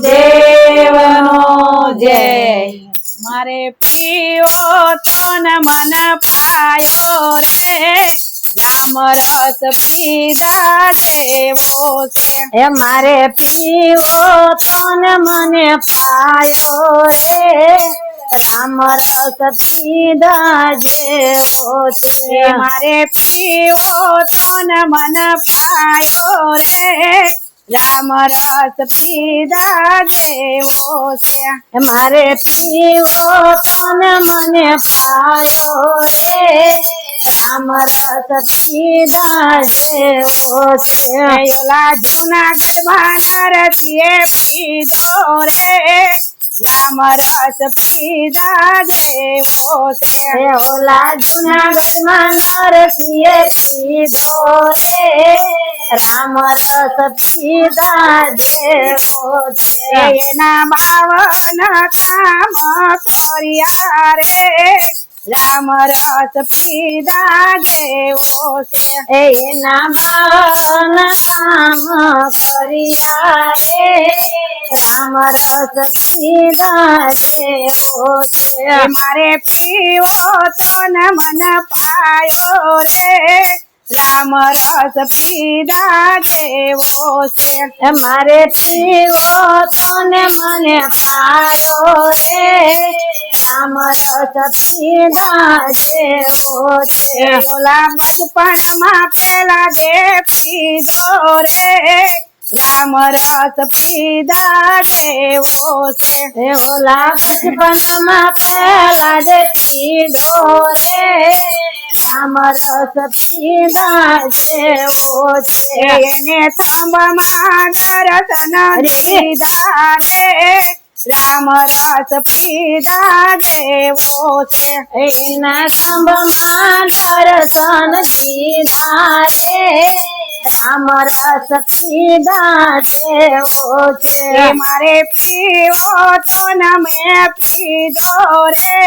દેવનો જય। મારે પીવો તો ન મન પાયો રે, રામ રસ પીધા જેવો છે। હે મારે પીવો તો ને મને પાયો રે, રામ રસ પીધા જેવો છે। મારે પીવો તો ન મન પાયો રે, રામ રસ પીધા જેવો છે। મારે પીવો તો ને મને પાયો રે, રામ રસ પીધા જેવો છે। ઓલા જૂનાગઢમાં નરસિંહે પીધો રે, રામ રસ પીધા જેવો છે। ઓલા જૂનાગઢમાં નરસિંહે પીધો રે, રામ રસ પીધા જેવો છે। એના 52 કામ કર્યા રે, રામ રસ પીધા જેવો છે। એના 52 કામ કર્યા રે, રામ રસ પીધા જેવો છે। મારે પીવો તો ન મન પાયો રે, રામ રસ પીધા જેવો છે। મારે પીવો તો ને મને પાયો રે, રામ રસ પીધા જેવો છે। ઓલા બચપણમાં પેલા જે પીધો રે, રામ રસ પીધા જેવો છે। ઓલા બચપનમાં પેલા જે પીધો રે, રામ રસ પીધા જેવો છે। એને થંભમાં દર્શન દીધા રે, રામ રસ પીધા જેવો છે। એના સ્તંભમાં દર્શન દીધા રે, રામ રસ પીધા જેવો છે। મારે પીવો તો ન મેં પીધો રે,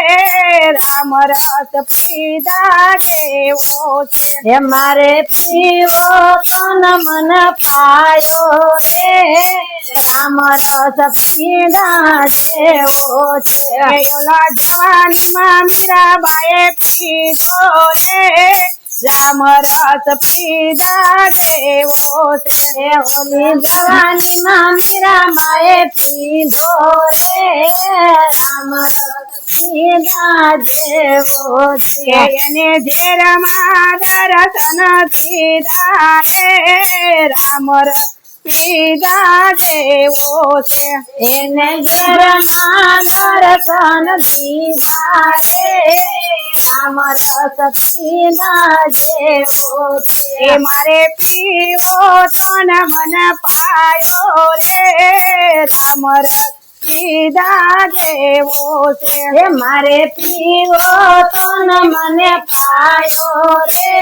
રામ રસ પીધા જેવો છે। મારે પીવો તો ન મન પાયો રે, રામ રસ પીધા જેવો છે। ઓલા જવાનીમાં મીરાબાઈએ પીધો રે, રામ રસ પીધા જેવો છે। ઓલી જવાનીમાં મીરાબાઈએ પીધો રે, રામ રસ પીધા જેવો છે। એને ઝેરમાં દર્શન દીધા રે, રામ રસ પીધા જેવો છે। એને ઘેરમાં દર્શન દીધા રે, રામ રસ પીધા જેવો છે। મારે પીવો તો ન મન પાયો રે, રામ રસ પીધા જેવો છે। મારે પીવો તો ન મને પાયો રે,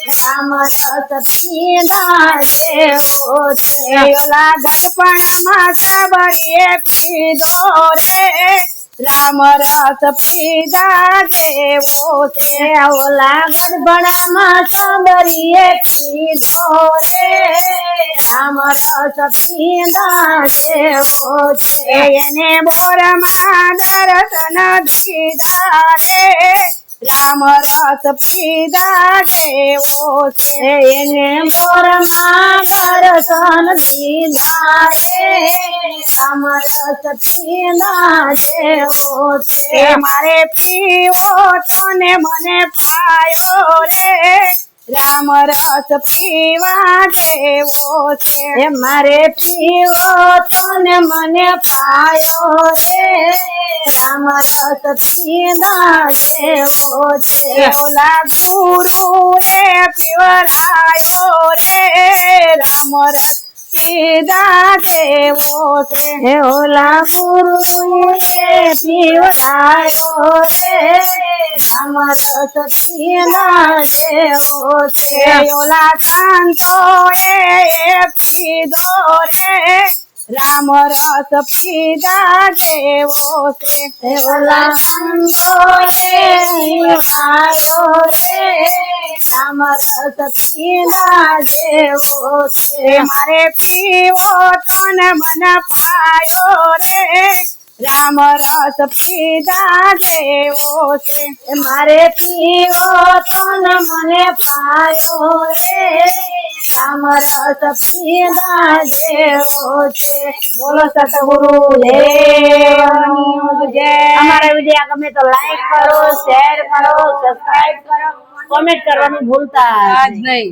રામ રસ પીધા જેવો છે। ઓલા ગઢપણમાં સબરીએ પીધો રે, રામ રસ પીધા જેવો છે। ઓલા ગઢપણમાં સબરીએ પીધો રે, રામ રસ પીધા જેવો છે। એને બોરમાં દર્શન દીધા રે, રામ રસ પીધા જેવો છે। એને મોરમાં દર્શન દીધા રે, રામ રસ પીધા જેવો છે। મારે પીવો તો ને મને પાયો રે, રામ રસ પીવા જેવો છે। મારે પીવો તો ને મને પાયો રે, રામ રસ પીધા જેવો છે। ઓલા ગુરુએ પીવરાયો રે, રામ રસ પીધા જેવો છે। ઓલા ગુરુએ પીવડાયો રે, રામ રસ પીધા જેવો છે। ઓલા સંતોએ પીધો રે, રામ રસ પીધા જેવો છે ઓલા સંતોએ પીવડાયો રે રામ રસ પીધા જેવો છે મારે પીવો તો ને મન પાયો રે રામ રસ પીધા જેવો છે મારે પીવો તો ને મને પાયો રે રામ રસ પીધા જેવો છે બોલો સતગુરુ દેવની જય અમારા વિડીયો ગમે તો લાઈક કરો શેર કરો સબસ્ક્રાઇબ કરો કોમેન્ટ કરવાનું ભૂલતા આજ નહીં